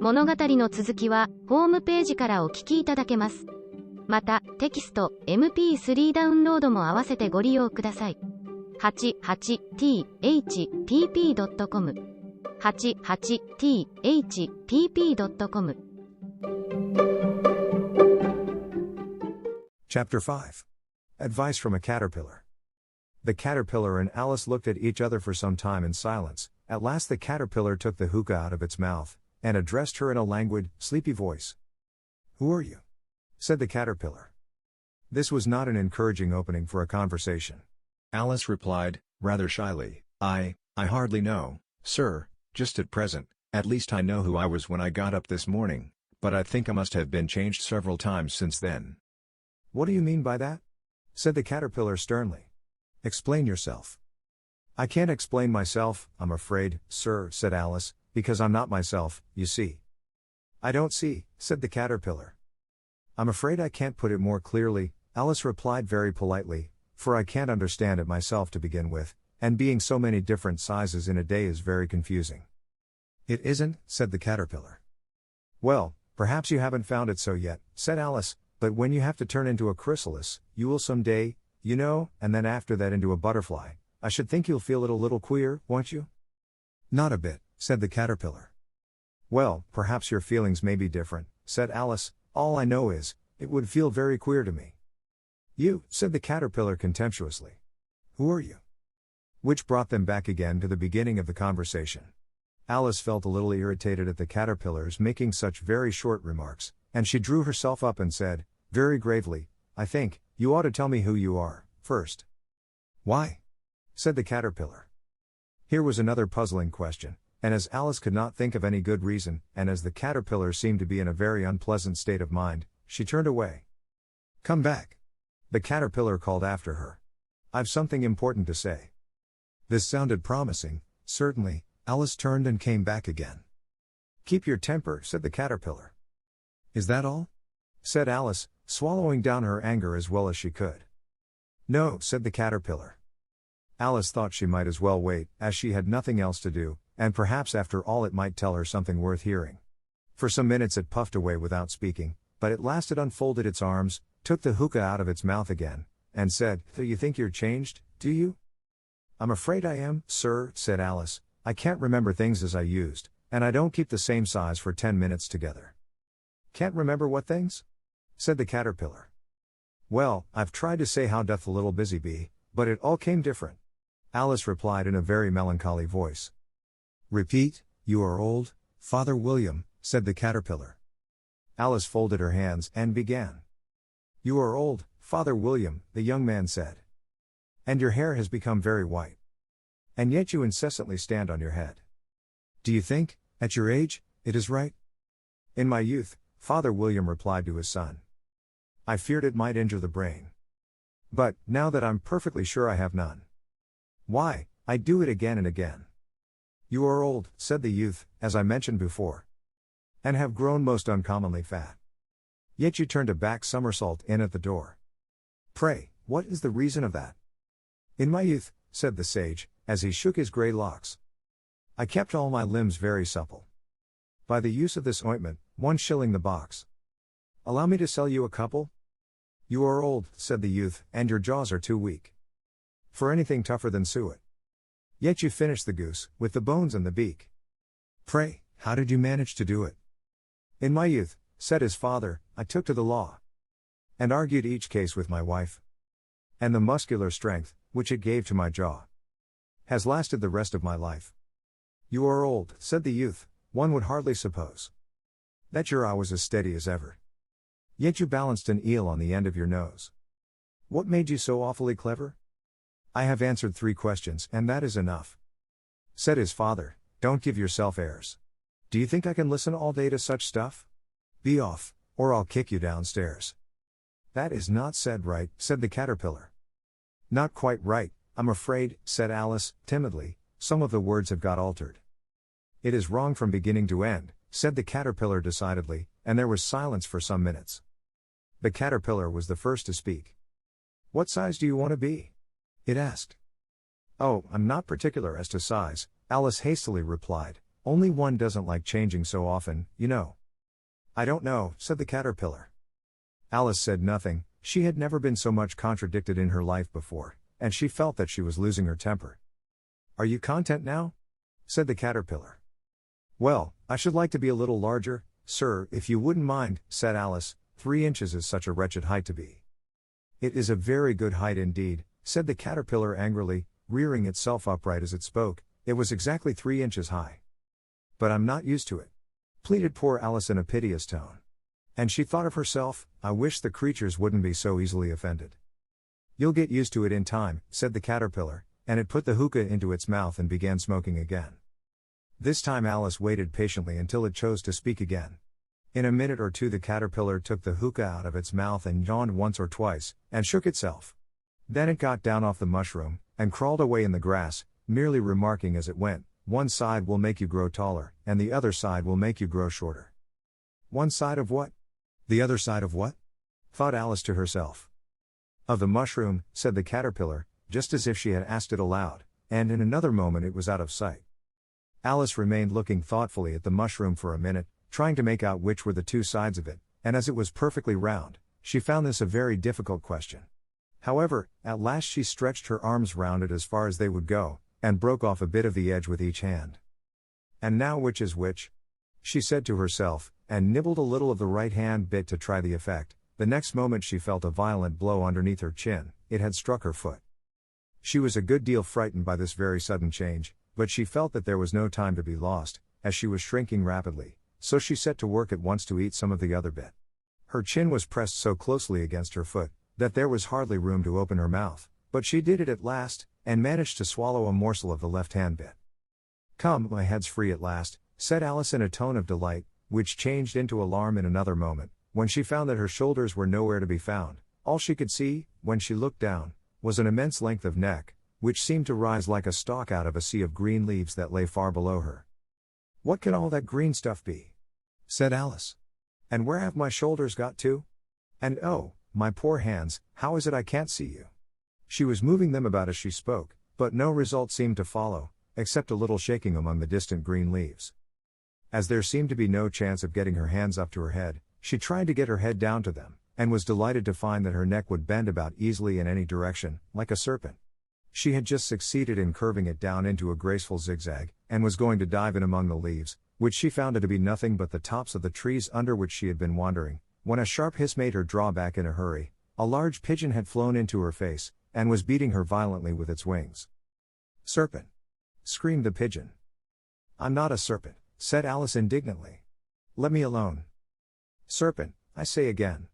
物語の続きはホームページからお聞きいただけます。また、テキスト、MP3 ダウンロードも合わせてご利用ください。88thpp.com 88thpp.com Chapter 5. Advice from a Caterpillar. The caterpillar and Alice looked at each other for some time in silence. At last the caterpillar took the hookah out of its mouth, and addressed her in a languid, sleepy voice. "Who are you?" said the caterpillar. This was not an encouraging opening for a conversation. Alice replied, rather shyly, I hardly know, sir, just at present. At least I know who I was when I got up this morning, but I think I must have been changed several times since then." "What do you mean by that?" said the caterpillar sternly. "Explain yourself." "I can't explain myself, I'm afraid, sir," said Alice, "because I'm not myself, you see." "I don't see," said the caterpillar. "I'm afraid I can't put it more clearly," Alice replied very politely, "for I can't understand it myself to begin with, and being so many different sizes in a day is very confusing." "It isn't," said the caterpillar. "Well, perhaps you haven't found it so yet," said Alice, "but when you have to turn into a chrysalis, you will someday, you know, and then after that into a butterfly, I should think you'll feel it a little queer, won't you?" "Not a bit," said the caterpillar. "Well, perhaps your feelings may be different," said Alice, "all I know is, it would feel very queer to me." "You," said the caterpillar contemptuously. "Who are you?" Which brought them back again to the beginning of the conversation. Alice felt a little irritated at the caterpillars making such very short remarks, and she drew herself up and said, very gravely, "I think, you ought to tell me who you are, first." "Why?" said the caterpillar. Here was another puzzling question, and as Alice could not think of any good reason, and as the caterpillar seemed to be in a very unpleasant state of mind, she turned away. "Come back," the caterpillar called after her. "I've something important to say." This sounded promising. Certainly, Alice turned and came back again. "Keep your temper," said the caterpillar. "Is that all?" said Alice, swallowing down her anger as well as she could. "No," said the caterpillar. Alice thought she might as well wait, as she had nothing else to do, and perhaps after all it might tell her something worth hearing. For some minutes it puffed away without speaking, but at last it unfolded its arms, took the hookah out of its mouth again, and said, "Do you think you're changed, do you?" "I'm afraid I am, sir," said Alice. "I can't remember things as I used, and I don't keep the same size for 10 minutes together." "Can't remember what things?" said the caterpillar. "Well, I've tried to say how doth the little busy bee, but it all came different," Alice replied in a very melancholy voice. "Repeat, you are old, Father William," said the caterpillar. Alice folded her hands and began. "You are old, Father William," the young man said. "And your hair has become very white. And yet you incessantly stand on your head. Do you think, at your age, it is right?" "In my youth," Father William replied to his son, "I feared it might injure the brain. But, now that I'm perfectly sure I have none, why, I do it again and again." "You are old," said the youth, "as I mentioned before, and have grown most uncommonly fat. Yet you turned a back somersault in at the door. Pray, what is the reason of that?" "In my youth," said the sage, as he shook his grey locks, "I kept all my limbs very supple. By the use of this ointment, 1 shilling the box. Allow me to sell you a couple?" "You are old," said the youth, "and your jaws are too weak for anything tougher than suet. Yet you finished the goose, with the bones and the beak. Pray, how did you manage to do it?" "In my youth," said his father, "I took to the law, and argued each case with my wife. And the muscular strength, which it gave to my jaw, has lasted the rest of my life." "You are old," said the youth, "one would hardly suppose that your eye was as steady as ever. Yet you balanced an eel on the end of your nose. What made you so awfully clever?" "I have answered 3 questions, and that is enough," said his father. "Don't give yourself airs. Do you think I can listen all day to such stuff? Be off, or I'll kick you downstairs." "That is not said right," said the caterpillar. "Not quite right, I'm afraid," said Alice, timidly. "Some of the words have got altered." "It is wrong from beginning to end," said the caterpillar decidedly, and there was silence for some minutes. The caterpillar was the first to speak. "What size do you want to be?" it asked. "Oh, I'm not particular as to size," Alice hastily replied. Only one doesn't like changing so often, you know. I don't know, said the caterpillar. Alice said nothing. She had never been so much contradicted in her life before, and she felt that she was losing her temper. Are you content now? Said the caterpillar. Well, I should like to be a little larger, sir, if you wouldn't mind, said Alice. 3 inches is such a wretched height to be. It is a very good height indeed, said the caterpillar angrily, rearing itself upright as it spoke. It was exactly 3 inches high. But I'm not used to it, pleaded poor Alice in a piteous tone. And she thought of herself, I wish the creatures wouldn't be so easily offended. You'll get used to it in time, said the caterpillar, and it put the hookah into its mouth and began smoking again. This time Alice waited patiently until it chose to speak again. In a minute or two the caterpillar took the hookah out of its mouth and yawned once or twice, and shook itself. Then it got down off the mushroom, and crawled away in the grass, merely remarking as it went, one side will make you grow taller, and the other side will make you grow shorter. One side of what? The other side of what? Thought Alice to herself. Of the mushroom, said the caterpillar, just as if she had asked it aloud, and in another moment it was out of sight. Alice remained looking thoughtfully at the mushroom for a minute, trying to make out which were the 2 sides of it, and as it was perfectly round, she found this a very difficult question. However, at last she stretched her arms round it as far as they would go, and broke off a bit of the edge with each hand. And now which is which? She said to herself, and nibbled a little of the right hand bit to try the effect. The next moment she felt a violent blow underneath her chin. It had struck her foot. She was a good deal frightened by this very sudden change, but she felt that there was no time to be lost, as she was shrinking rapidly, so she set to work at once to eat some of the other bit. Her chin was pressed so closely against her foot, that there was hardly room to open her mouth, but she did it at last, and managed to swallow a morsel of the left-hand bit. Come, my head's free at last, said Alice in a tone of delight, which changed into alarm in another moment, when she found that her shoulders were nowhere to be found. All she could see, when she looked down, was an immense length of neck, which seemed to rise like a stalk out of a sea of green leaves that lay far below her. What can all that green stuff be? Said Alice. And where have my shoulders got to? And oh, my poor hands, how is it I can't see you? She was moving them about as she spoke, but no result seemed to follow, except a little shaking among the distant green leaves. As there seemed to be no chance of getting her hands up to her head, she tried to get her head down to them, and was delighted to find that her neck would bend about easily in any direction, like a serpent. She had just succeeded in curving it down into a graceful zigzag, and was going to dive in among the leaves, which she found to be nothing but the tops of the trees under which she had been wandering, when a sharp hiss made her draw back in a hurry. A large pigeon had flown into her face, and was beating her violently with its wings. Serpent! Screamed the pigeon. I'm not a serpent, said Alice indignantly. Let me alone. Serpent, I say again.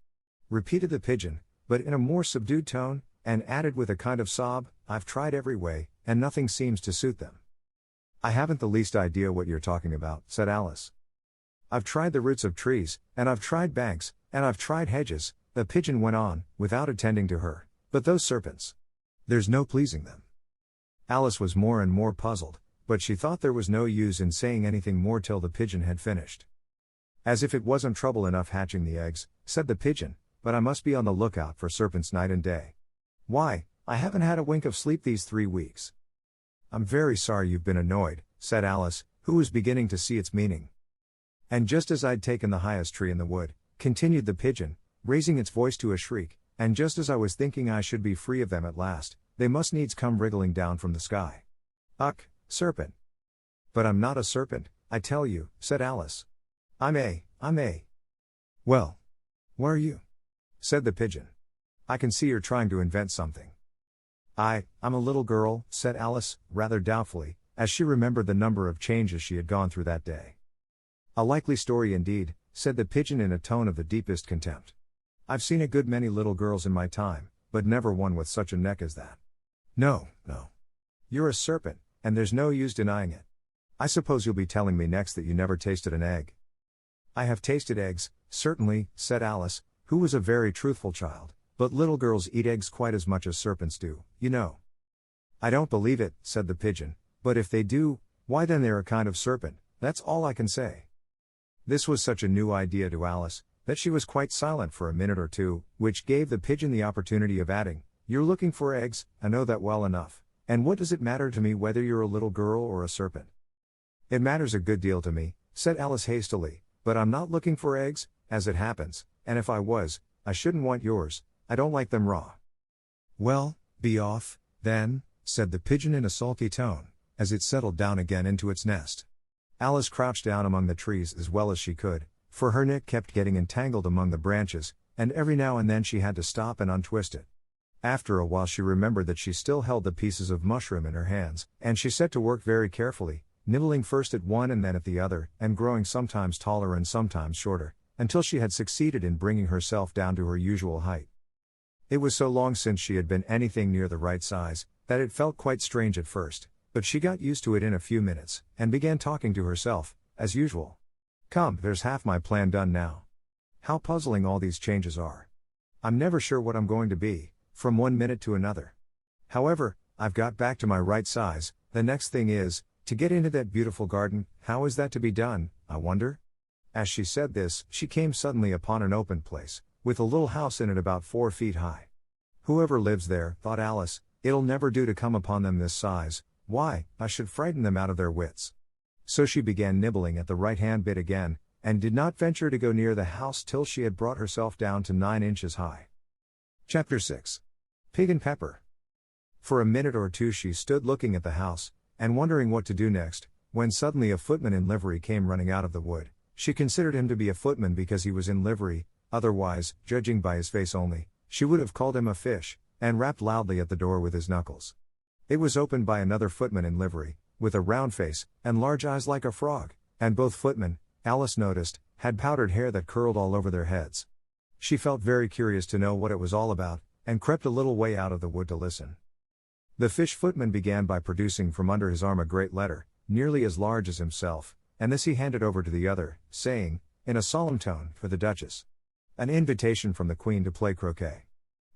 Repeated the pigeon, but in a more subdued tone, and added with a kind of sob, I've tried every way, and nothing seems to suit them. I haven't the least idea what you're talking about, said Alice. I've tried the roots of trees, and I've tried banks, and I've tried hedges, the pigeon went on, without attending to her. But those serpents. There's no pleasing them. Alice was more and more puzzled, but she thought there was no use in saying anything more till the pigeon had finished. As if it wasn't trouble enough hatching the eggs, said the pigeon, but I must be on the lookout for serpents night and day. Why, I haven't had a wink of sleep these 3 weeks. I'm very sorry you've been annoyed, said Alice, who was beginning to see its meaning. And just as I'd taken the highest tree in the wood, continued the pigeon, raising its voice to a shriek, and just as I was thinking I should be free of them at last, they must needs come wriggling down from the sky. Uck, serpent. But I'm not a serpent, I tell you, said Alice. I'm a. Well. What are you? Said the pigeon. I can see you're trying to invent something. I'm a little girl, said Alice, rather doubtfully, as she remembered the number of changes she had gone through that day. A likely story indeed, said the pigeon in a tone of the deepest contempt. I've seen a good many little girls in my time, but never one with such a neck as that. No. You're a serpent, and there's no use denying it. I suppose you'll be telling me next that you never tasted an egg. I have tasted eggs, certainly, said Alice, who was a very truthful child, but little girls eat eggs quite as much as serpents do, you know. I don't believe it, said the pigeon, but if they do, why then they're a kind of serpent, that's all I can say. This was such a new idea to Alice, that she was quite silent for a minute or two, which gave the pigeon the opportunity of adding, You're looking for eggs, I know that well enough, and what does it matter to me whether you're a little girl or a serpent? It matters a good deal to me, said Alice hastily, but I'm not looking for eggs, as it happens, and if I was, I shouldn't want yours, I don't like them raw. Well, be off, then, said the pigeon in a sulky tone, as it settled down again into its nest. Alice crouched down among the trees as well as she could, for her neck kept getting entangled among the branches, and every now and then she had to stop and untwist it. After a while she remembered that she still held the pieces of mushroom in her hands, and she set to work very carefully, nibbling first at one and then at the other, and growing sometimes taller and sometimes shorter, until she had succeeded in bringing herself down to her usual height. It was so long since she had been anything near the right size, that it felt quite strange at first, but she got used to it in a few minutes, and began talking to herself, as usual. Come, there's half my plan done now. How puzzling all these changes are. I'm never sure what I'm going to be, from one minute to another. However, I've got back to my right size. The next thing is, to get into that beautiful garden. How is that to be done, I wonder? As she said this, she came suddenly upon an open place, with a little house in it about 4 feet high. Whoever lives there, thought Alice, it'll never do to come upon them this size. Why, I should frighten them out of their wits. So she began nibbling at the right-hand bit again, and did not venture to go near the house till she had brought herself down to 9 inches high. Chapter 6. Pig and Pepper. For a minute or two she stood looking at the house, and wondering what to do next, when suddenly a footman in livery came running out of the wood. She considered him to be a footman because he was in livery, otherwise, judging by his face only, she would have called him a fish, and rapped loudly at the door with his knuckles. It was opened by another footman in livery, with a round face, and large eyes like a frog, and both footmen, Alice noticed, had powdered hair that curled all over their heads. She felt very curious to know what it was all about, and crept a little way out of the wood to listen. The fish footman began by producing from under his arm a great letter, nearly as large as himself, and this he handed over to the other, saying, in a solemn tone, for the Duchess. An invitation from the Queen to play croquet.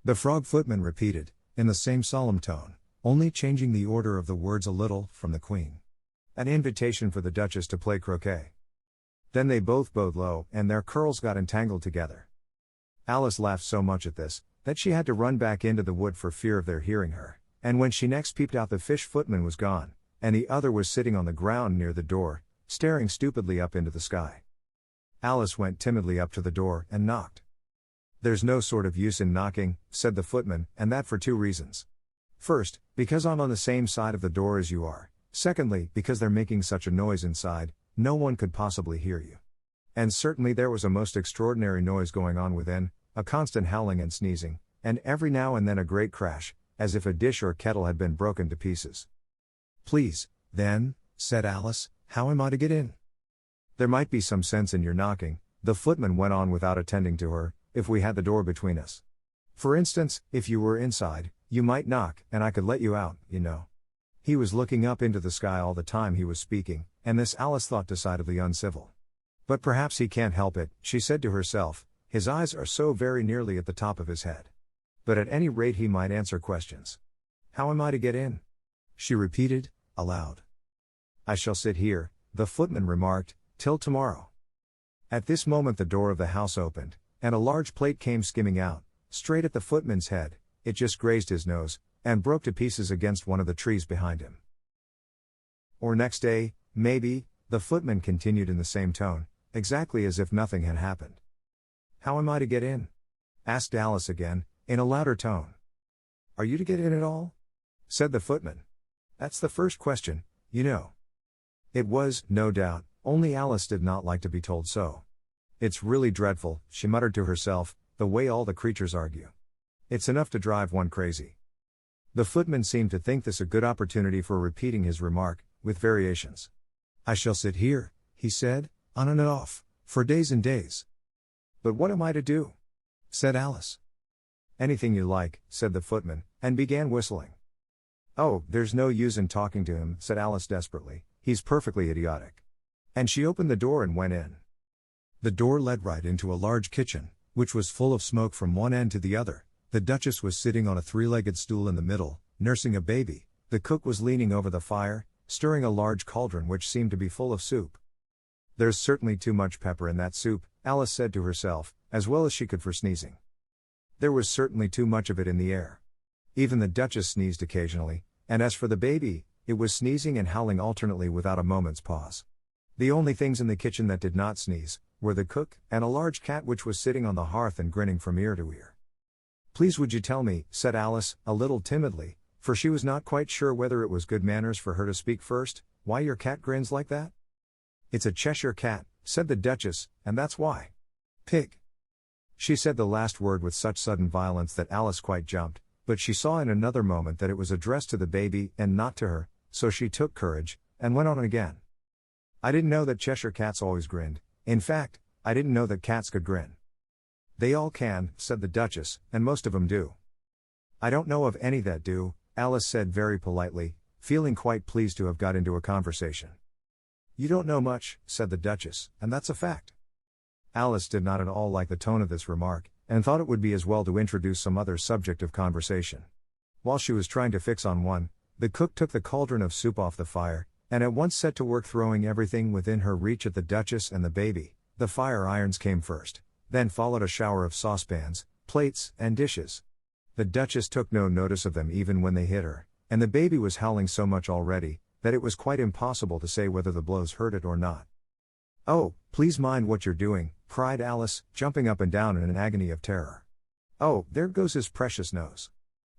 The frog footman repeated, in the same solemn tone, only changing the order of the words a little, from the Queen. An invitation for the Duchess to play croquet. Then they both bowed low, and their curls got entangled together. Alice laughed so much at this, that she had to run back into the wood for fear of their hearing her, and when she next peeped out the fish footman was gone, and the other was sitting on the ground near the door, staring stupidly up into the sky. Alice went timidly up to the door, and knocked. There's no sort of use in knocking, said the footman, and that for 2 reasons. First, because I'm on the same side of the door as you are. Secondly, because they're making such a noise inside, no one could possibly hear you. And certainly there was a most extraordinary noise going on within, a constant howling and sneezing, and every now and then a great crash, as if a dish or kettle had been broken to pieces. Please, then, said Alice, how am I to get in? There might be some sense in your knocking, the footman went on without attending to her, if we had the door between us. For instance, if you were inside, you might knock, and I could let you out, you know. He was looking up into the sky all the time he was speaking, and this Alice thought decidedly uncivil. But perhaps he can't help it, she said to herself, his eyes are so very nearly at the top of his head. But at any rate he might answer questions. How am I to get in? She repeated, aloud. I shall sit here, the footman remarked, till tomorrow. At this moment the door of the house opened, and a large plate came skimming out, straight at the footman's head. It just grazed his nose, and broke to pieces against one of the trees behind him. Or next day, maybe, the footman continued in the same tone, exactly as if nothing had happened. How am I to get in? Asked Alice again, in a louder tone. Are you to get in at all? Said the footman. That's the first question, you know. It was, no doubt, only Alice did not like to be told so. It's really dreadful, she muttered to herself, the way all the creatures argue. It's enough to drive one crazy. The footman seemed to think this a good opportunity for repeating his remark, with variations. I shall sit here, he said, on and off, for days and days. But what am I to do? Said Alice. Anything you like, said the footman, and began whistling. Oh, there's no use in talking to him, said Alice desperately, he's perfectly idiotic. And she opened the door and went in. The door led right into a large kitchen, which was full of smoke from one end to the other. The Duchess was sitting on a 3-legged stool in the middle, nursing a baby. The cook was leaning over the fire, stirring a large cauldron which seemed to be full of soup. There's certainly too much pepper in that soup, Alice said to herself, as well as she could for sneezing. There was certainly too much of it in the air. Even the Duchess sneezed occasionally, and as for the baby, It was sneezing and howling alternately without a moment's pause. The only things in the kitchen that did not sneeze were the cook and a large cat which was sitting on the hearth and grinning from ear to ear. "Please would you tell me," said Alice, a little timidly, for she was not quite sure whether it was good manners for her to speak first, "why your cat grins like that?" "It's a Cheshire cat," said the Duchess, "and that's why." "Pig." She said the last word with such sudden violence that Alice quite jumped, but she saw in another moment that it was addressed to the baby and not to her, so she took courage, and went on again. "I didn't know that Cheshire cats always grinned. In fact, I didn't know that cats could grin." "They all can," said the Duchess, "and most of 'em do." "I don't know of any that do," Alice said very politely, feeling quite pleased to have got into a conversation. "You don't know much," said the Duchess, "and that's a fact." Alice did not at all like the tone of this remark, and thought it would be as well to introduce some other subject of conversation. While she was trying to fix on one, the cook took the cauldron of soup off the fire, and at once set to work throwing everything within her reach at the Duchess and the baby. The fire irons came first, then followed a shower of saucepans, plates, and dishes. The Duchess took no notice of them even when they hit her, and the baby was howling so much already, that it was quite impossible to say whether the blows hurt it or not. "Oh, please mind what you're doing," cried Alice, jumping up and down in an agony of terror. "Oh, there goes his precious nose."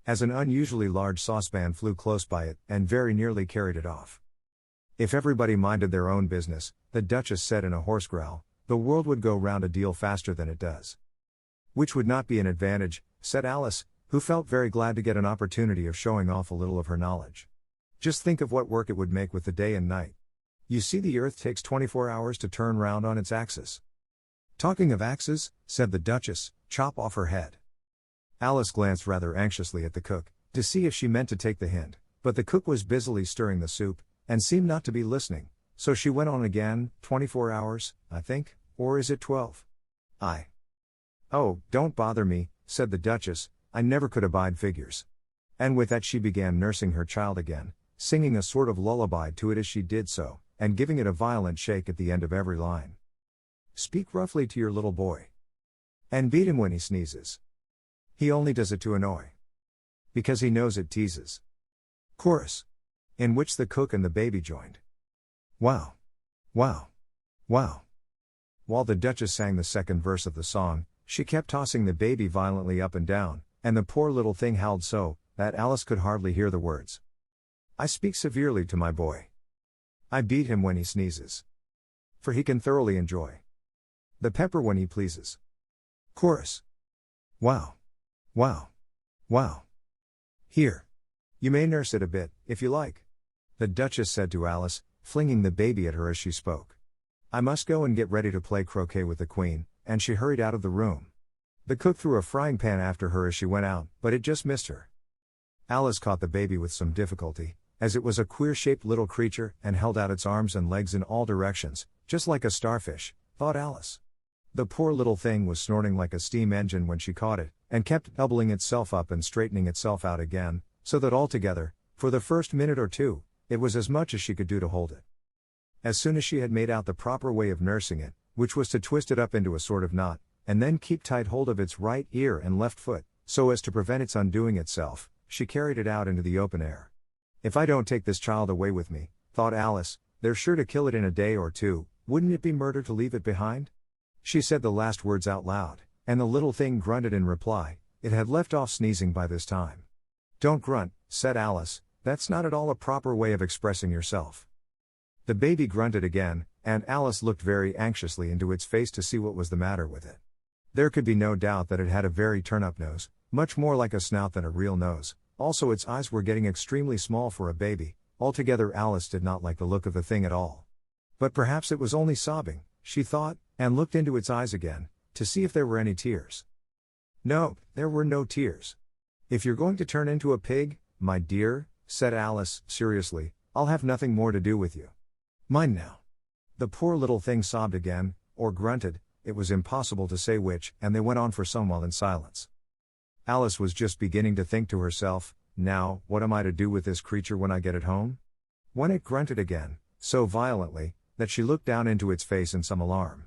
As an unusually large saucepan flew close by it, and very nearly carried it off. "If everybody minded their own business," the Duchess said in a hoarse growl, "the world would go round a deal faster than it does." "Which would not be an advantage," said Alice, who felt very glad to get an opportunity of showing off a little of her knowledge. "Just think of what work it would make with the day and night. You see, the earth takes 24 hours to turn round on its axis." "Talking of axes," said the Duchess, "chop off her head." Alice glanced rather anxiously at the cook, to see if she meant to take the hint, but the cook was busily stirring the soup, and seemed not to be listening, so she went on again, 24 hours, I think, or is it 12? "Oh, don't bother me," said the Duchess, "I never could abide figures." And with that she began nursing her child again, singing a sort of lullaby to it as she did so, and giving it a violent shake at the end of every line. "Speak roughly to your little boy. And beat him when he sneezes. He only does it to annoy. Because he knows it teases." Chorus. In which the cook and the baby joined. "Wow. Wow. Wow." While the Duchess sang the second verse of the song, she kept tossing the baby violently up and down, and the poor little thing howled so, that Alice could hardly hear the words. "I speak severely to my boy. I beat him when he sneezes. For he can thoroughly enjoy the pepper when he pleases." Chorus. Wow. Wow. Wow. "Here. You may nurse it a bit, if you like," the Duchess said to Alice, flinging the baby at her as she spoke. "I must go and get ready to play croquet with the Queen," and she hurried out of the room. The cook threw a frying pan after her as she went out, but it just missed her. Alice caught the baby with some difficulty, as it was a queer-shaped little creature and held out its arms and legs in all directions, just like a starfish, thought Alice. The poor little thing was snorting like a steam engine when she caught it, and kept doubling itself up and straightening itself out again, so that altogether, for the first minute or two, it was as much as she could do to hold it. As soon as she had made out the proper way of nursing it, which was to twist it up into a sort of knot, and then keep tight hold of its right ear and left foot, so as to prevent its undoing itself, she carried it out into the open air. "If I don't take this child away with me," thought Alice, "they're sure to kill it in a day or two. Wouldn't it be murder to leave it behind?" She said the last words out loud, and the little thing grunted in reply. It had left off sneezing by this time. "Don't grunt," said Alice, "that's not at all a proper way of expressing yourself." The baby grunted again, and Alice looked very anxiously into its face to see what was the matter with it. There could be no doubt that it had a very turn-up nose, much more like a snout than a real nose. Also its eyes were getting extremely small for a baby. Altogether Alice did not like the look of the thing at all. But perhaps it was only sobbing, she thought, and looked into its eyes again, to see if there were any tears. No, there were no tears. "If you're going to turn into a pig, my dear," said Alice, seriously, "I'll have nothing more to do with you. Mind now." The poor little thing sobbed again, or grunted, it was impossible to say which, and they went on for some while in silence. Alice was just beginning to think to herself, "Now, what am I to do with this creature when I get it home?" when it grunted again, so violently, that she looked down into its face in some alarm.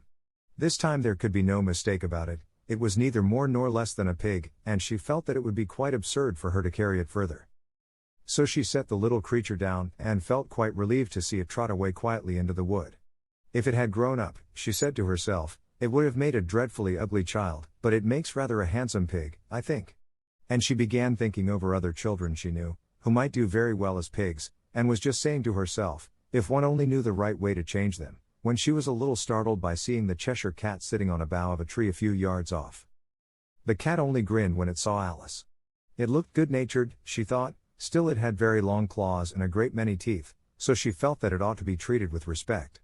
This time there could be no mistake about it. It was neither more nor less than a pig, and she felt that it would be quite absurd for her to carry it further. So she set the little creature down, and felt quite relieved to see it trot away quietly into the wood. If it had grown up, she said to herself, it would have made a dreadfully ugly child, but it makes rather a handsome pig, I think. And she began thinking over other children she knew, who might do very well as pigs, and was just saying to herself, if one only knew the right way to change them, when she was a little startled by seeing the Cheshire Cat sitting on a bough of a tree a few yards off. The cat only grinned when it saw Alice. It looked good-natured, she thought, still it had very long claws and a great many teeth, so she felt that it ought to be treated with respect.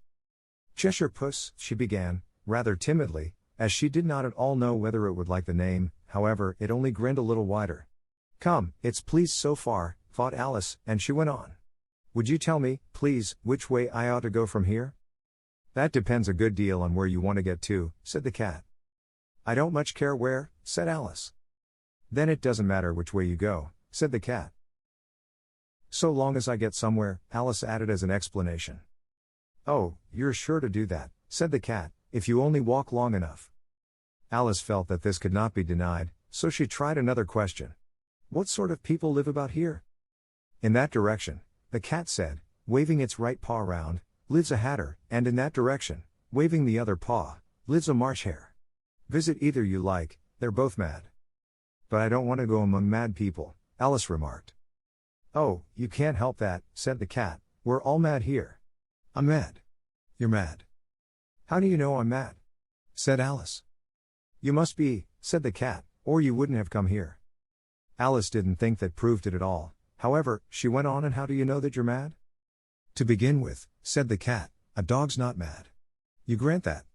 Cheshire Puss, she began, rather timidly, as she did not at all know whether it would like the name. However, it only grinned a little wider. Come, it's pleased so far, thought Alice, and she went on. Would you tell me, please, which way I ought to go from here? That depends a good deal on where you want to get to, said the cat. I don't much care where, said Alice. Then it doesn't matter which way you go, said the cat. So long as I get somewhere, Alice added as an explanation. Oh, you're sure to do that, said the cat, if you only walk long enough. Alice felt that this could not be denied, so she tried another question. What sort of people live about here? In that direction, the cat said, waving its right paw round, lives a hatter, and in that direction, waving the other paw, lives a marsh hare. Visit either you like, they're both mad. But I don't want to go among mad people, Alice remarked. Oh, you can't help that, said the cat, we're all mad here. I'm mad. You're mad. How do you know I'm mad? Said Alice. You must be, said the cat, or you wouldn't have come here. Alice didn't think that proved it at all. However, she went on, and how do you know that you're mad? To begin with, said the cat, a dog's not mad. You grant that?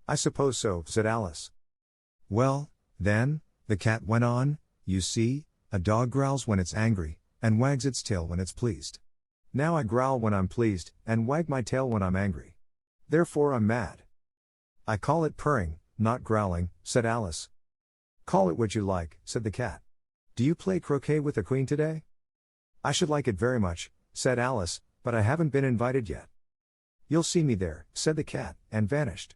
I suppose so, said Alice. Well, then, the cat went on, you see, a dog growls when it's angry, and wags its tail when it's pleased. Now I growl when I'm pleased, and wag my tail when I'm angry. Therefore I'm mad. I call it purring, not growling, said Alice. Call it what you like, said the cat. Do you play croquet with the Queen today? I should like it very much, said Alice, but I haven't been invited yet. You'll see me there, said the cat, and vanished.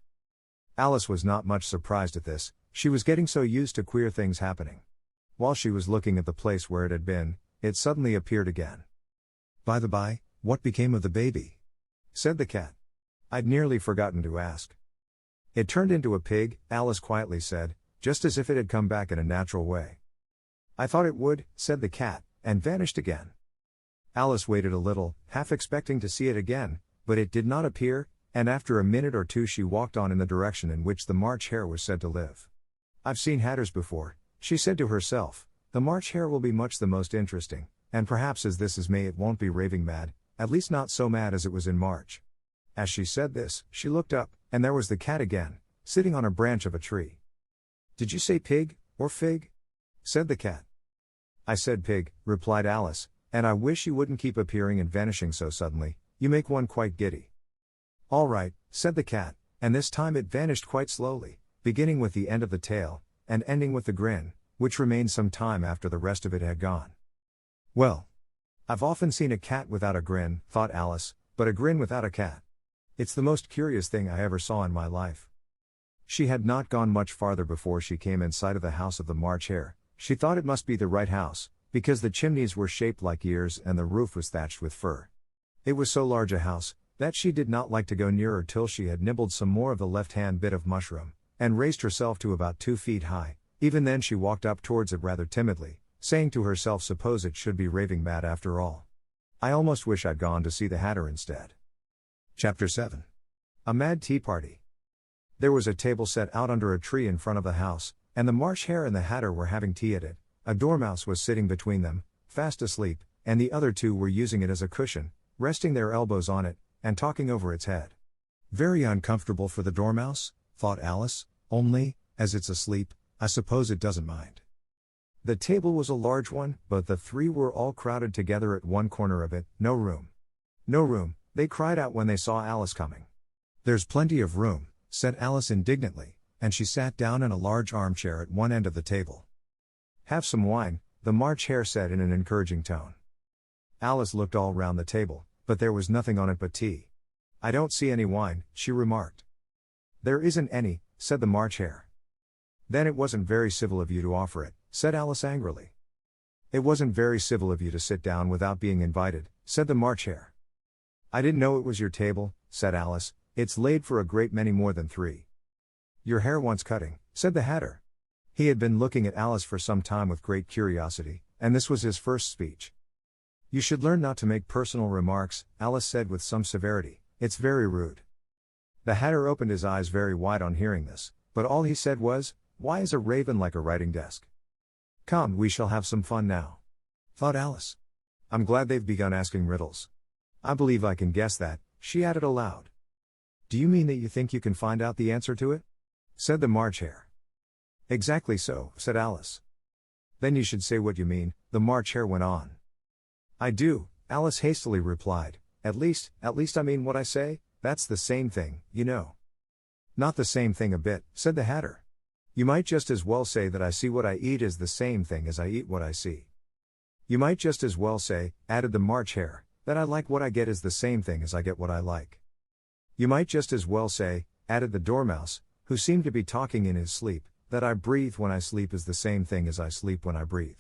Alice was not much surprised at this, she was getting so used to queer things happening. While she was looking at the place where it had been, it suddenly appeared again. By the by, what became of the baby? Said the cat. I'd nearly forgotten to ask. It turned into a pig, Alice quietly said, just as if it had come back in a natural way. I thought it would, said the cat, and vanished again. Alice waited a little, half expecting to see it again, but it did not appear, and after a minute or two she walked on in the direction in which the March Hare was said to live. I've seen hatters before, she said to herself. The March Hare will be much the most interesting, and perhaps as this is May it won't be raving mad, at least not so mad as it was in March. As she said this, she looked up, and there was the cat again, sitting on a branch of a tree. Did you say pig, or fig? Said the cat. I said pig, replied Alice, and I wish you wouldn't keep appearing and vanishing so suddenly, you make one quite giddy. All right, said the cat, and this time it vanished quite slowly, beginning with the end of the tail, and ending with the grin, which remained some time after the rest of it had gone. Well, I've often seen a cat without a grin, thought Alice, but a grin without a cat. It's the most curious thing I ever saw in my life. She had not gone much farther before she came in sight of the house of the March Hare. She thought it must be the right house, because the chimneys were shaped like ears and the roof was thatched with fur. It was so large a house, that she did not like to go nearer till she had nibbled some more of the left-hand bit of mushroom, and raised herself to about 2 feet high. Even then she walked up towards it rather timidly, saying to herself, suppose it should be raving mad after all. I almost wish I'd gone to see the Hatter instead. Chapter 7. A Mad Tea Party. There was a table set out under a tree in front of the house, and the Marsh Hare and the Hatter were having tea at it. A dormouse was sitting between them, fast asleep, and the other two were using it as a cushion, resting their elbows on it, and talking over its head. Very uncomfortable for the dormouse, thought Alice, only, as it's asleep, I suppose it doesn't mind. The table was a large one, but the three were all crowded together at one corner of it. No room. No room, they cried out when they saw Alice coming. There's plenty of room, said Alice indignantly, and she sat down in a large armchair at one end of the table. Have some wine, the March Hare said in an encouraging tone. Alice looked all round the table, but there was nothing on it but tea. I don't see any wine, she remarked. There isn't any, said the March Hare. Then it wasn't very civil of you to offer it, said Alice angrily. It wasn't very civil of you to sit down without being invited, said the March Hare. I didn't know it was your table, said Alice. It's laid for a great many more than 3. Your hair wants cutting, said the Hatter. He had been looking at Alice for some time with great curiosity, and this was his first speech. You should learn not to make personal remarks, Alice said with some severity. It's very rude. The Hatter opened his eyes very wide on hearing this, but all he said was, why is a raven like a writing desk? Come, we shall have some fun now, thought Alice. I'm glad they've begun asking riddles. I believe I can guess that, she added aloud. Do you mean that you think you can find out the answer to it? Said the March Hare. Exactly so, said Alice. Then you should say what you mean, the March Hare went on. I do, Alice hastily replied. At least I mean what I say, that's the same thing, you know. Not the same thing a bit, said the Hatter. You might just as well say that I see what I eat is the same thing as I eat what I see. You might just as well say, added the March Hare, that I like what I get is the same thing as I get what I like. You might just as well say, added the Dormouse, who seemed to be talking in his sleep, that I breathe when I sleep is the same thing as I sleep when I breathe.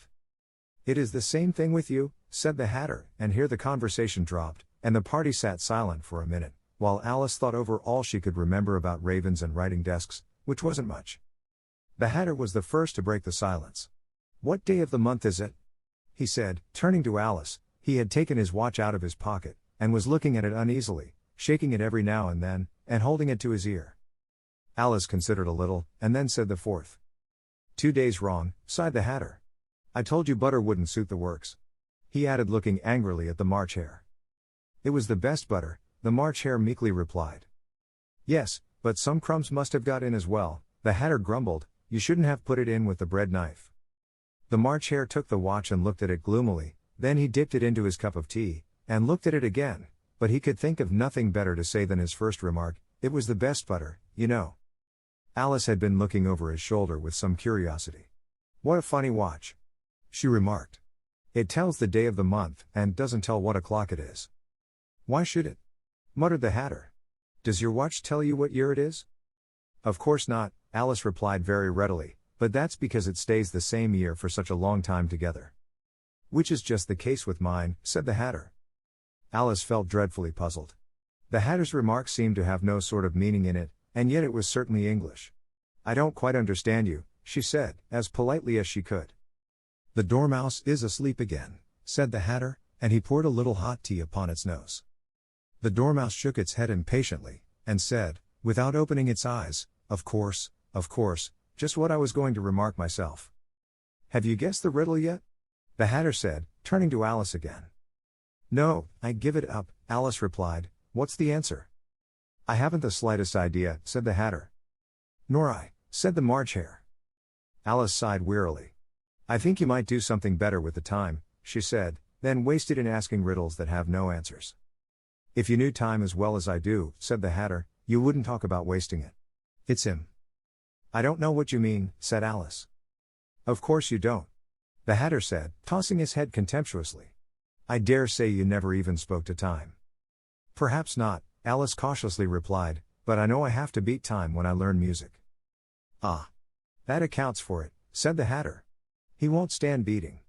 It is the same thing with you, said the Hatter, and here the conversation dropped, and the party sat silent for a minute, while Alice thought over all she could remember about ravens and writing desks, which wasn't much. The Hatter was the first to break the silence. What day of the month is it? He said, turning to Alice. He had taken his watch out of his pocket, and was looking at it uneasily, shaking it every now and then, and holding it to his ear. Alice considered a little, and then said the 4th. 2 days wrong, sighed the Hatter. I told you butter wouldn't suit the works. He added, looking angrily at the March Hare. It was the best butter, the March Hare meekly replied. Yes, but some crumbs must have got in as well, the Hatter grumbled. You shouldn't have put it in with the bread knife. The March Hare took the watch and looked at it gloomily, then he dipped it into his cup of tea, and looked at it again, but he could think of nothing better to say than his first remark, it was the best butter, you know. Alice had been looking over his shoulder with some curiosity. What a funny watch, she remarked. It tells the day of the month, and doesn't tell what o'clock it is. Why should it? Muttered the Hatter. Does your watch tell you what year it is? Of course not, Alice replied very readily, but that's because it stays the same year for such a long time together. Which is just the case with mine, said the Hatter. Alice felt dreadfully puzzled. The Hatter's remark seemed to have no sort of meaning in it, and yet it was certainly English. I don't quite understand you, she said, as politely as she could. The Dormouse is asleep again, said the Hatter, and he poured a little hot tea upon its nose. The Dormouse shook its head impatiently, and said, without opening its eyes, of course, just what I was going to remark myself. Have you guessed the riddle yet? The Hatter said, turning to Alice again. No, I give it up, Alice replied. What's the answer? I haven't the slightest idea, said the Hatter. Nor I, said the March Hare. Alice sighed wearily. I think you might do something better with the time, she said, than waste it in asking riddles that have no answers. If you knew time as well as I do, said the Hatter, you wouldn't talk about wasting it. It's him. I don't know what you mean, said Alice. Of course you don't, the Hatter said, tossing his head contemptuously. I dare say you never even spoke to time. Perhaps not, Alice cautiously replied, but I know I have to beat time when I learn music. Ah. That accounts for it, said the Hatter. He won't stand beating.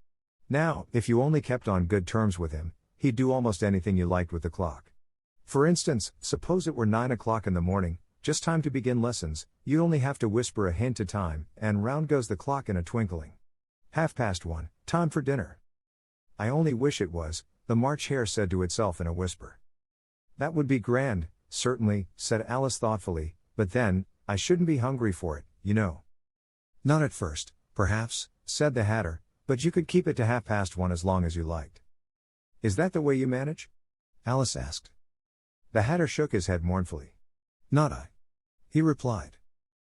Now, if you only kept on good terms with him, he'd do almost anything you liked with the clock. For instance, suppose it were 9 o'clock in the morning, just time to begin lessons, you'd only have to whisper a hint to time, and round goes the clock in a twinkling. 1:30, time for dinner. I only wish it was, the March Hare said to itself in a whisper. That would be grand, certainly, said Alice thoughtfully, but then, I shouldn't be hungry for it, you know. Not at first, perhaps, said the Hatter, but you could keep it to 1:30 as long as you liked. Is that the way you manage? Alice asked. The Hatter shook his head mournfully. Not I, he replied.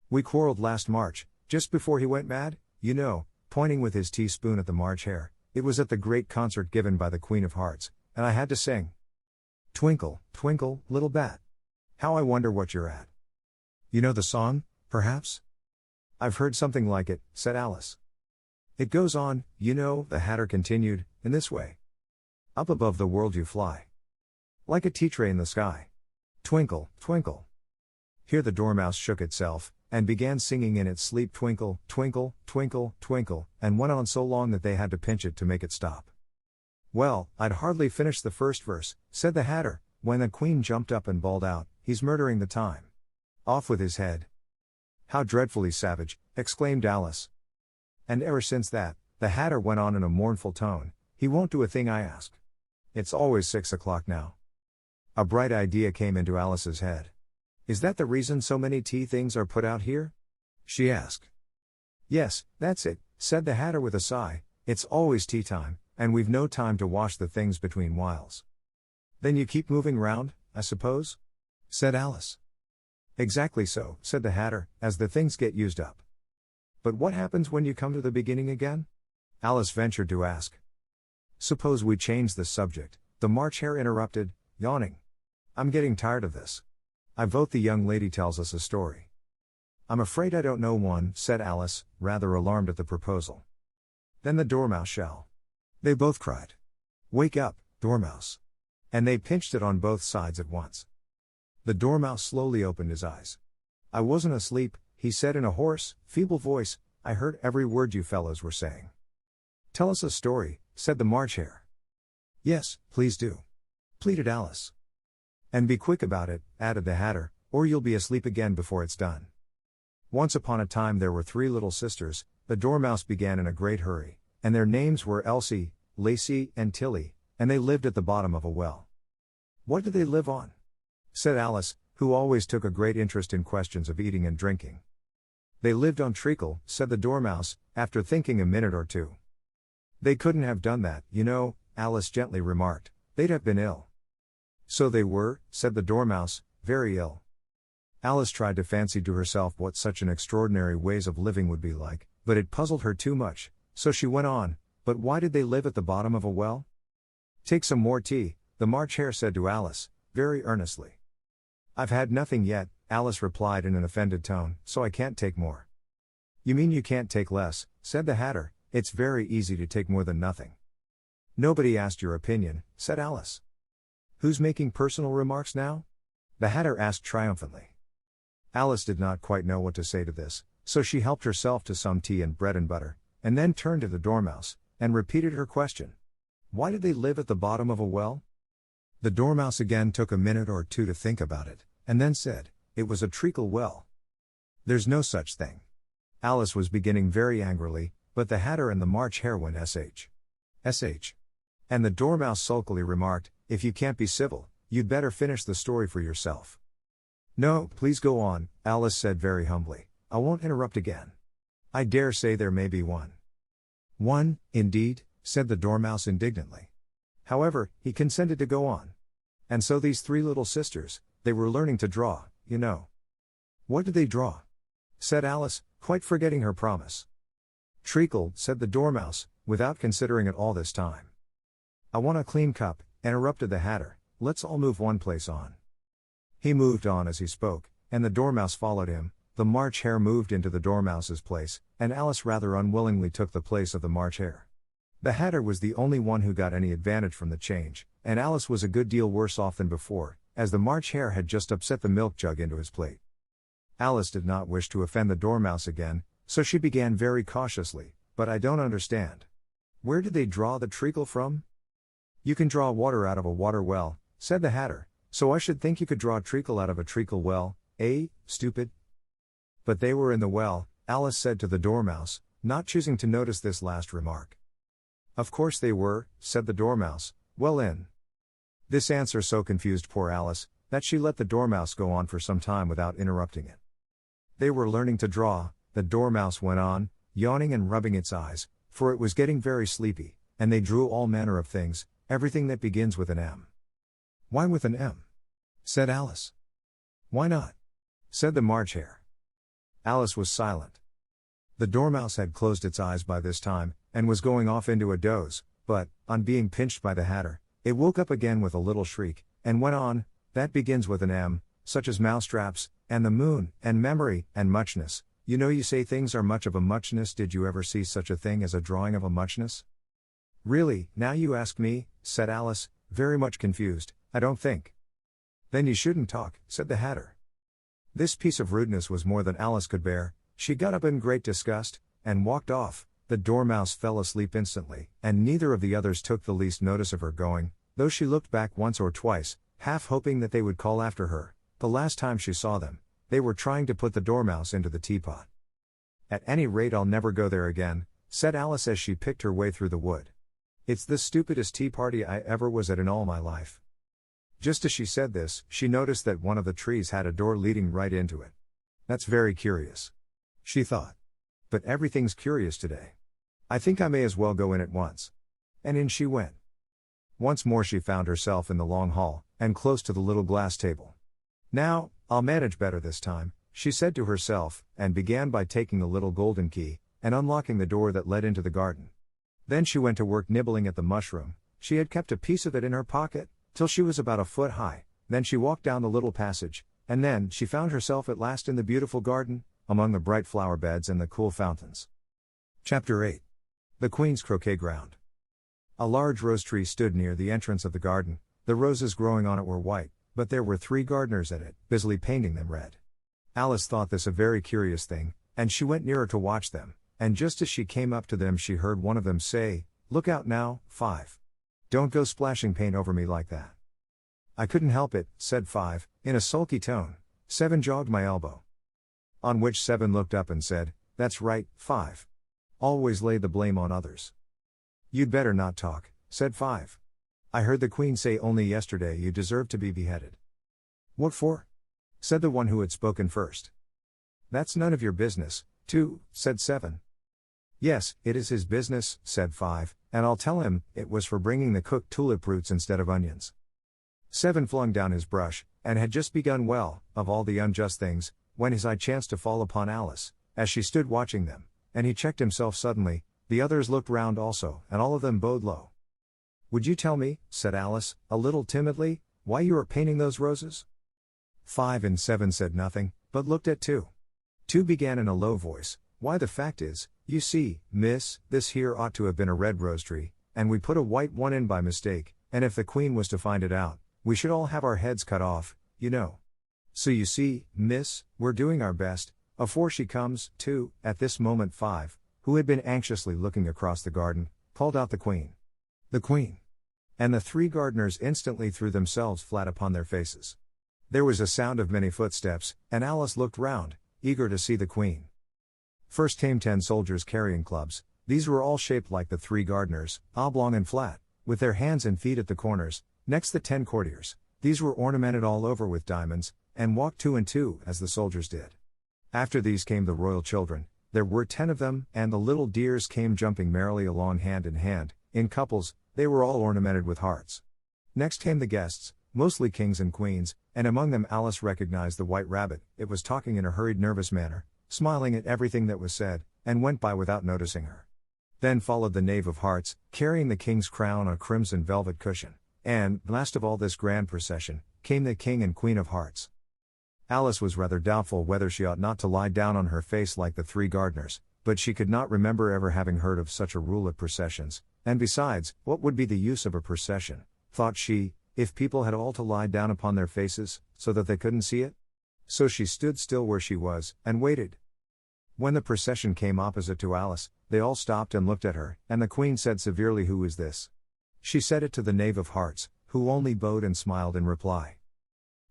We quarreled last March, just before he went mad, you know, pointing with his teaspoon at the March Hare. It was at the great concert given by the Queen of Hearts, and I had to sing. Twinkle, twinkle, little bat. How I wonder what you're at. You know the song, perhaps? I've heard something like it, said Alice. It goes on, you know, the Hatter continued, in this way. Up above the world you fly. Like a tea tray in the sky. Twinkle, twinkle. Here the Dormouse shook itself, and began singing in its sleep twinkle, twinkle, twinkle, twinkle, and went on so long that they had to pinch it to make it stop. Well, I'd hardly finished the first verse, said the Hatter, when the Queen jumped up and bawled out, "He's murdering the time. Off with his head." "How dreadfully savage," exclaimed Alice. "And ever since that," the Hatter went on in a mournful tone, "he won't do a thing I ask. It's always 6 o'clock now." A bright idea came into Alice's head. "Is that the reason so many tea things are put out here?" she asked. "Yes, that's it," said the Hatter with a sigh, "it's always tea time, and we've no time to wash the things between whiles." "Then you keep moving round, I suppose?" said Alice. "Exactly so," said the Hatter, "as the things get used up." "But what happens when you come to the beginning again?" Alice ventured to ask. "Suppose we change the subject," the March Hare interrupted, yawning. "I'm getting tired of this. I vote the young lady tells us a story." "I'm afraid I don't know one," said Alice, rather alarmed at the proposal. "Then the Dormouse shall." They both cried. "Wake up, Dormouse." And they pinched it on both sides at once. The Dormouse slowly opened his eyes. "I wasn't asleep," he said in a hoarse, feeble voice, "I heard every word you fellows were saying." "Tell us a story," said the March Hare. "Yes, please do," pleaded Alice. "And be quick about it," added the Hatter, "or you'll be asleep again before it's done." "Once upon a time there were 3 little sisters," the Dormouse began in a great hurry, "and their names were Elsie, Lacey, and Tilly, and they lived at the bottom of a well." "What did they live on?" said Alice, who always took a great interest in questions of eating and drinking. "They lived on treacle," said the Dormouse, after thinking a minute or two. "They couldn't have done that, you know," Alice gently remarked. "They'd have been ill." "So they were," said the Dormouse, "very ill." Alice tried to fancy to herself what such an extraordinary ways of living would be like, but it puzzled her too much, so she went on, "But why did they live at the bottom of a well?" "Take some more tea," the March Hare said to Alice, very earnestly. "I've had nothing yet," Alice replied in an offended tone, "so I can't take more." "You mean you can't take less," said the Hatter, "it's very easy to take more than nothing." "Nobody asked your opinion," said Alice. "Who's making personal remarks now?" the Hatter asked triumphantly. Alice did not quite know what to say to this, so she helped herself to some tea and bread and butter, and then turned to the Dormouse, and repeated her question. "Why did they live at the bottom of a well?" The Dormouse again took a minute or two to think about it, and then said, "It was a treacle well." "There's no such thing." Alice was beginning very angrily, but the Hatter and the March Hare went sh. And the Dormouse sulkily remarked, "If you can't be civil, you'd better finish the story for yourself." "No, please go on," Alice said very humbly. "I won't interrupt again. I dare say there may be one." "One, indeed," said the Dormouse indignantly. However, he consented to go on. "And so these 3 little sisters, they were learning to draw, you know." "What did they draw?" said Alice, quite forgetting her promise. "Treacle," said the Dormouse, without considering it all this time. "I want a clean cup," interrupted the Hatter. "Let's all move one place on." He moved on as he spoke, and the Dormouse followed him. The March Hare moved into the Dormouse's place, and Alice rather unwillingly took the place of the March Hare. The Hatter was the only one who got any advantage from the change, and Alice was a good deal worse off than before, as the March Hare had just upset the milk jug into his plate. Alice did not wish to offend the Dormouse again, so she began very cautiously, "But I don't understand. Where did they draw the treacle from?" "You can draw water out of a water well," said the Hatter, "so I should think you could draw treacle out of a treacle well, eh, stupid?" "But they were in the well," Alice said to the Dormouse, not choosing to notice this last remark. "Of course they were," said the Dormouse, "well in." This answer so confused poor Alice, that she let the Dormouse go on for some time without interrupting it. "They were learning to draw," the Dormouse went on, yawning and rubbing its eyes, for it was getting very sleepy, "and they drew all manner of things, everything that begins with an M." "Why with an M?" said Alice. "Why not?" said the March Hare. Alice was silent. The Dormouse had closed its eyes by this time, and was going off into a doze, but, on being pinched by the Hatter, it woke up again with a little shriek, and went on, "That begins with an M, such as mousetraps, and the moon, and memory, and muchness. You know you say things are much of a muchness. Did you ever see such a thing as a drawing of a muchness?" "Really, now you ask me," said Alice, very much confused, "I don't think." "Then you shouldn't talk," said the Hatter. This piece of rudeness was more than Alice could bear. She got up in great disgust, and walked off. The dormouse fell asleep instantly, and neither of the others took the least notice of her going, though she looked back once or twice, half hoping that they would call after her. The last time she saw them, they were trying to put the dormouse into the teapot. "At any rate, I'll never go there again," said Alice as she picked her way through the wood. "It's the stupidest tea party I ever was at in all my life." Just as she said this, she noticed that one of the trees had a door leading right into it. "That's very curious," she thought. "But everything's curious today. I think I may as well go in at once." And in she went. Once more she found herself in the long hall, and close to the little glass table. "Now, I'll manage better this time," she said to herself, and began by taking the little golden key, and unlocking the door that led into the garden. Then she went to work nibbling at the mushroom. She had kept a piece of it in her pocket, till she was about a foot high. Then she walked down the little passage, and then she found herself at last in the beautiful garden, among the bright flower beds and the cool fountains. Chapter 8. The Queen's Croquet Ground. A large rose tree stood near the entrance of the garden. The roses growing on it were white, but there were 3 gardeners at it, busily painting them red. Alice thought this a very curious thing, and she went nearer to watch them, and just as she came up to them she heard one of them say, "Look out now, 5. Don't go splashing paint over me like that." "I couldn't help it," said 5, in a sulky tone. 7 jogged my elbow. On which 7 looked up and said, "That's right, 5. Always lay the blame on others." "You'd better not talk," said 5. "I heard the Queen say only yesterday you deserved to be beheaded." "What for?" said the one who had spoken first. "That's none of your business, 2, said 7. "Yes, it is his business," said 5, "and I'll tell him it was for bringing the cooked tulip roots instead of onions." 7 flung down his brush, and had just begun well, of all the unjust things, when his eye chanced to fall upon Alice, as she stood watching them, and he checked himself suddenly. The others looked round also, and all of them bowed low. "Would you tell me," said Alice, a little timidly, "why you are painting those roses?" 5 and 7 said nothing, but looked at 2. 2 began in a low voice, "Why, the fact is, you see, miss, this here ought to have been a red rose tree, and we put a white one in by mistake, and if the Queen was to find it out, we should all have our heads cut off, you know. So you see, miss, we're doing our best, afore she comes, 2, at this moment 5, who had been anxiously looking across the garden, called out, "The Queen! The Queen!" And the 3 gardeners instantly threw themselves flat upon their faces. There was a sound of many footsteps, and Alice looked round, eager to see the Queen. First came 10 soldiers carrying clubs. These were all shaped like the 3 gardeners, oblong and flat, with their hands and feet at the corners. Next the 10 courtiers. These were ornamented all over with diamonds, and walked 2 and 2, as the soldiers did. After these came the royal children. There were 10 of them, and the little dears came jumping merrily along hand in hand, in couples. They were all ornamented with hearts. Next came the guests, mostly kings and queens, and among them Alice recognized the white rabbit. It was talking in a hurried, nervous manner, smiling at everything that was said, and went by without noticing her. Then followed the knave of hearts, carrying the king's crown on a crimson velvet cushion, and, last of all this grand procession, came the king and queen of hearts. Alice was rather doubtful whether she ought not to lie down on her face like the 3 gardeners, but she could not remember ever having heard of such a rule at processions, and besides, what would be the use of a procession, thought she, if people had all to lie down upon their faces, so that they couldn't see it? So she stood still where she was, and waited. When the procession came opposite to Alice, they all stopped and looked at her, and the Queen said severely, "Who is this?" She said it to the knave of hearts, who only bowed and smiled in reply.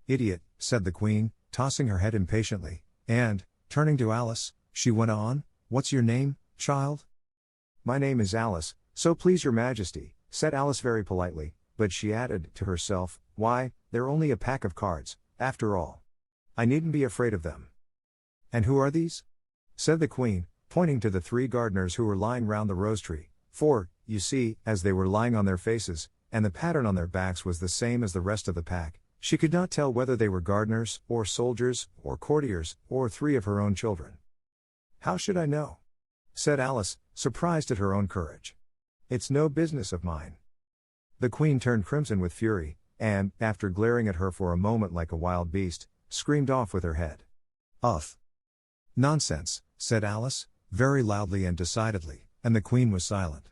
"Idiot," said the Queen, tossing her head impatiently, and, turning to Alice, she went on, "What's your name, child?" "My name is Alice, so please your Majesty," said Alice very politely, but she added, to herself, "Why, they're only a pack of cards, after all. I needn't be afraid of them." "And who are these?" said the Queen, pointing to the 3 gardeners who were lying round the rose tree, for, you see, as they were lying on their faces, and the pattern on their backs was the same as the rest of the pack, she could not tell whether they were gardeners, or soldiers, or courtiers, or 3 of her own children. "How should I know?" said Alice, surprised at her own courage. "It's no business of mine." The Queen turned crimson with fury, and, after glaring at her for a moment like a wild beast, screamed off with her head. "Uff! Nonsense," said Alice, very loudly and decidedly, and the Queen was silent.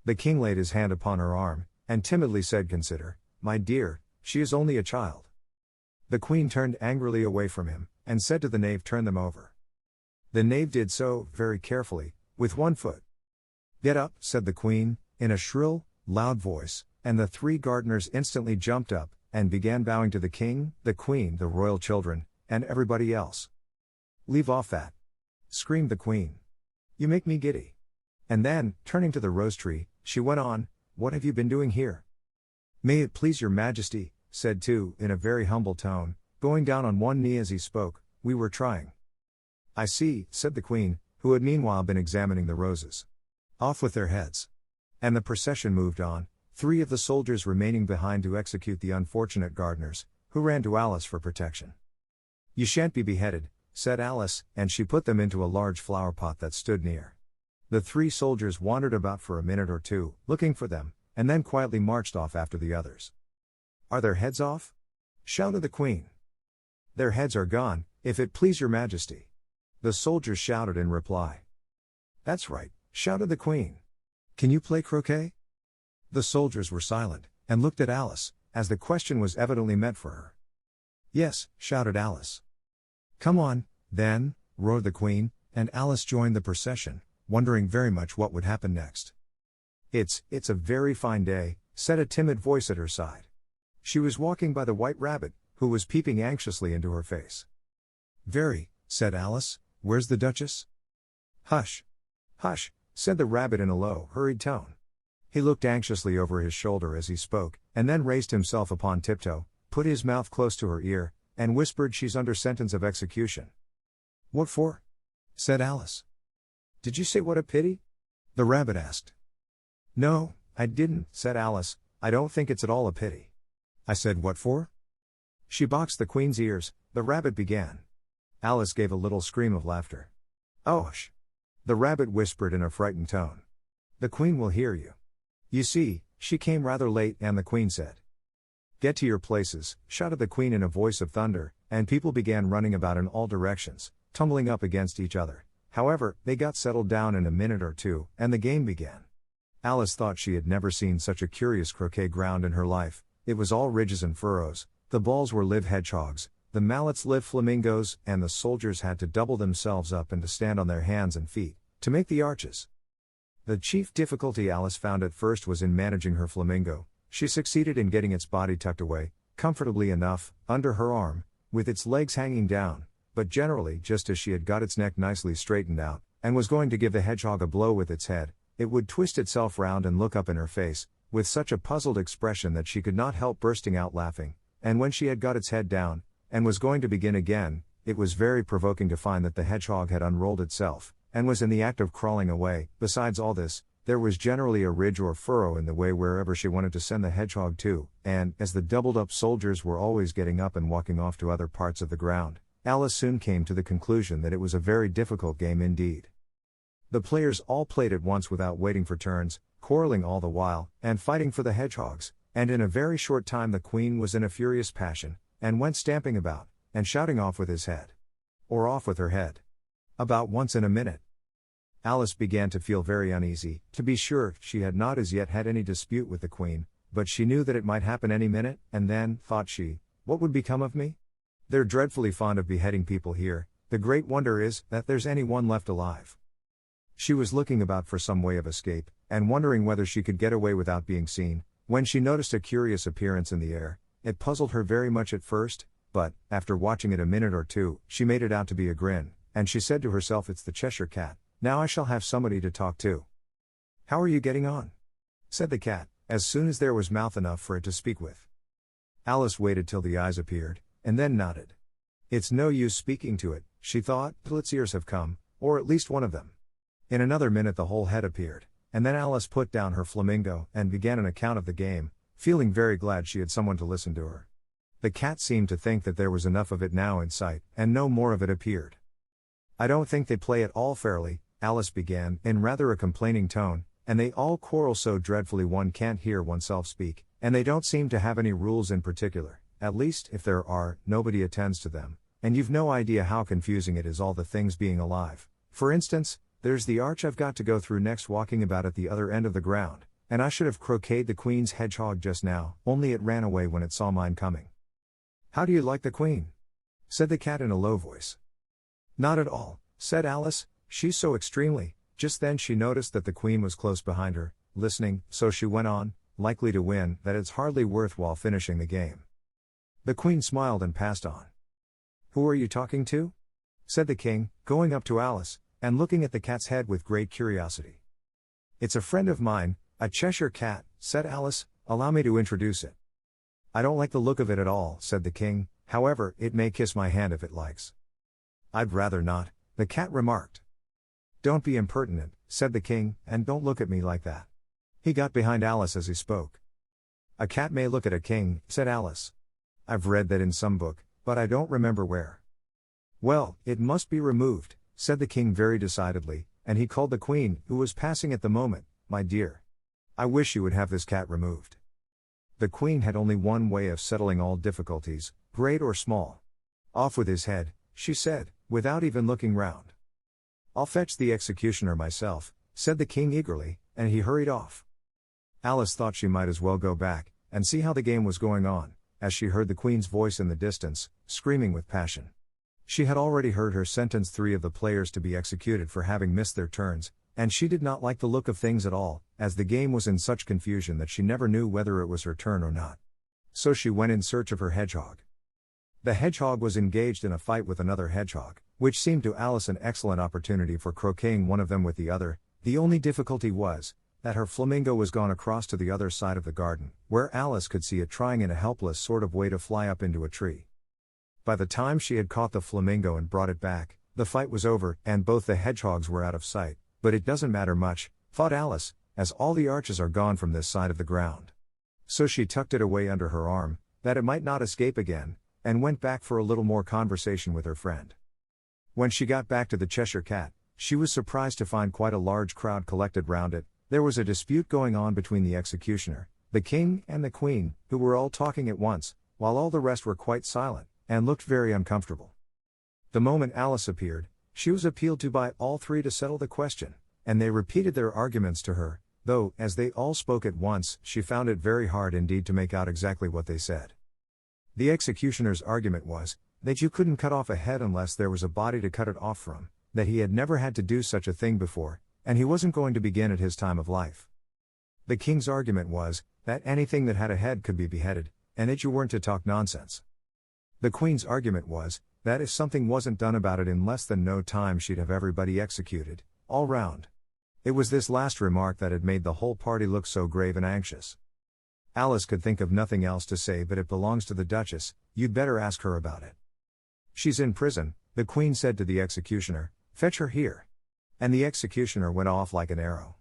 The King laid his hand upon her arm, and timidly said, "Consider, my dear, she is only a child." The Queen turned angrily away from him, and said to the knave, "Turn them over." The knave did so, very carefully, with one foot. "Get up," said the queen, in a shrill, loud voice, and the 3 gardeners instantly jumped up, and began bowing to the king, the queen, the royal children, and everybody else. "Leave off that!" screamed the queen. "You make me giddy." And then, turning to the rose tree, she went on, "What have you been doing here?" "May it please your majesty," said two, in a very humble tone, going down on one knee as he spoke, "we were trying." "I see," said the queen, who had meanwhile been examining the roses. "Off with their heads." And the procession moved on, 3 of the soldiers remaining behind to execute the unfortunate gardeners, who ran to Alice for protection. "You shan't be beheaded," said Alice, and she put them into a large flower pot that stood near. The 3 soldiers wandered about for a minute or two, looking for them, and then quietly marched off after the others. "Are their heads off?" shouted the queen. "Their heads are gone, if it please your majesty," the soldiers shouted in reply. "That's right," shouted the queen. "Can you play croquet?" The soldiers were silent, and looked at Alice, as the question was evidently meant for her. "Yes," shouted Alice. "Come on, then," roared the queen, and Alice joined the procession, wondering very much what would happen next. It's a very fine day," said a timid voice at her side. She was walking by the white rabbit, who was peeping anxiously into her face. "Very," said Alice. "Where's the Duchess?" "Hush! Hush!" said the rabbit in a low, hurried tone. He looked anxiously over his shoulder as he spoke, and then raised himself upon tiptoe, put his mouth close to her ear, and whispered, "She's under sentence of execution." "What for?" said Alice. "Did you say what a pity?" the rabbit asked. "No, I didn't," said Alice. "I don't think it's at all a pity. I said what for?" "She boxed the queen's ears," the rabbit began. Alice gave a little scream of laughter. "Oh, hush!" the rabbit whispered in a frightened tone. "The queen will hear you. You see, she came rather late," and the queen said. "Get to your places," shouted the queen in a voice of thunder, and people began running about in all directions, tumbling up against each other. However, they got settled down in a minute or two, and the game began. Alice thought she had never seen such a curious croquet ground in her life. It was all ridges and furrows, the balls were live hedgehogs, the mallets live flamingos, and the soldiers had to double themselves up and to stand on their hands and feet, to make the arches. The chief difficulty Alice found at first was in managing her flamingo. She succeeded in getting its body tucked away, comfortably enough, under her arm, with its legs hanging down, but generally just as she had got its neck nicely straightened out, and was going to give the hedgehog a blow with its head, it would twist itself round and look up in her face, with such a puzzled expression that she could not help bursting out laughing, and when she had got its head down, and was going to begin again, it was very provoking to find that the hedgehog had unrolled itself, and was in the act of crawling away. Besides all this, there was generally a ridge or furrow in the way wherever she wanted to send the hedgehog to, and, as the doubled-up soldiers were always getting up and walking off to other parts of the ground, Alice soon came to the conclusion that it was a very difficult game indeed. The players all played at once without waiting for turns, quarreling all the while, and fighting for the hedgehogs, and in a very short time the queen was in a furious passion, and went stamping about, and shouting off with his head. Or off with her head. About once in a minute. Alice began to feel very uneasy. To be sure, she had not as yet had any dispute with the queen, but she knew that it might happen any minute, and then, thought she, what would become of me? They're dreadfully fond of beheading people here, the great wonder is, that there's any one left alive. She was looking about for some way of escape, and wondering whether she could get away without being seen, when she noticed a curious appearance in the air. It puzzled her very much at first, but, after watching it a minute or two, she made it out to be a grin, and she said to herself, "It's the Cheshire Cat, now I shall have somebody to talk to." "How are you getting on?" said the cat, as soon as there was mouth enough for it to speak with. Alice waited till the eyes appeared, and then nodded. "It's no use speaking to it," she thought, "till its ears have come, or at least one of them." In another minute the whole head appeared, and then Alice put down her flamingo, and began an account of the game, feeling very glad she had someone to listen to her. The cat seemed to think that there was enough of it now in sight, and no more of it appeared. "I don't think they play at all fairly," Alice began, in rather a complaining tone, "and they all quarrel so dreadfully one can't hear oneself speak, and they don't seem to have any rules in particular, at least, if there are, nobody attends to them, and you've no idea how confusing it is all the things being alive. For instance, there's the arch I've got to go through next, walking about at the other end of the ground, and I should have croqueted the queen's hedgehog just now, only it ran away when it saw mine coming." "How do you like the queen?" said the cat in a low voice. Not at all, said Alice, she's so extremely. Just then she noticed that the queen was close behind her, listening, so she went on, likely to win, that it's hardly worthwhile finishing the game. The queen smiled and passed on. Who are you talking to? Said the king, going up to Alice, and looking at the cat's head with great curiosity. It's a friend of mine, a Cheshire cat, said Alice, allow me to introduce it. I don't like the look of it at all, said the king, however, it may kiss my hand if it likes. I'd rather not, the cat remarked. Don't be impertinent, said the king, and don't look at me like that. He got behind Alice as he spoke. A cat may look at a king, said Alice. I've read that in some book, but I don't remember where. Well, it must be removed, said the king very decidedly, and he called the queen, who was passing at the moment, my dear. I wish you would have this cat removed. The queen had only one way of settling all difficulties, great or small. Off with his head, she said, without even looking round. I'll fetch the executioner myself, said the king eagerly, and he hurried off. Alice thought she might as well go back, and see how the game was going on, as she heard the queen's voice in the distance, screaming with passion. She had already heard her sentence 3 of the players to be executed for having missed their turns, and she did not like the look of things at all, as the game was in such confusion that she never knew whether it was her turn or not. So she went in search of her hedgehog. The hedgehog was engaged in a fight with another hedgehog, which seemed to Alice an excellent opportunity for croqueting one of them with the other. The only difficulty was that her flamingo was gone across to the other side of the garden, where Alice could see it trying in a helpless sort of way to fly up into a tree. By the time she had caught the flamingo and brought it back, the fight was over, and both the hedgehogs were out of sight. But it doesn't matter much, thought Alice, as all the arches are gone from this side of the ground. So she tucked it away under her arm, that it might not escape again, and went back for a little more conversation with her friend. When she got back to the Cheshire Cat, she was surprised to find quite a large crowd collected round it. There was a dispute going on between the executioner, the king, and the queen, who were all talking at once, while all the rest were quite silent, and looked very uncomfortable. The moment Alice appeared, she was appealed to by all 3 to settle the question, and they repeated their arguments to her, though, as they all spoke at once, she found it very hard indeed to make out exactly what they said. The executioner's argument was, that you couldn't cut off a head unless there was a body to cut it off from, that he had never had to do such a thing before, and he wasn't going to begin at his time of life. The king's argument was, that anything that had a head could be beheaded, and that you weren't to talk nonsense. The queen's argument was, that if something wasn't done about it in less than no time she'd have everybody executed, all round. It was this last remark that had made the whole party look so grave and anxious. Alice could think of nothing else to say but it belongs to the Duchess, you'd better ask her about it. She's in prison, the queen said to the executioner, fetch her here. And the executioner went off like an arrow.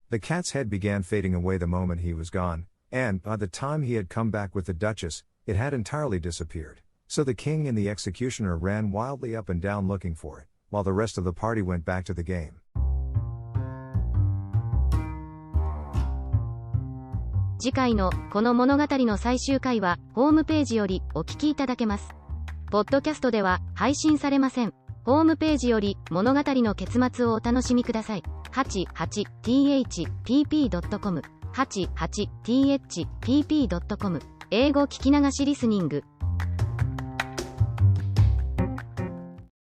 The cat's head began fading away the moment he was gone, and by the time he had come back with the Duchess, it had entirely disappeared. So the king and the executioner ran wildly up and down looking for it, while the rest of the party went back to the game. 次回のこの物語の最終回はホームページよりお聞きいただけます。ポッドキャストでは配信されません。ホームページより物語の結末をお楽しみください。88thpp.com 88thpp.com 英語聞き流しリスニング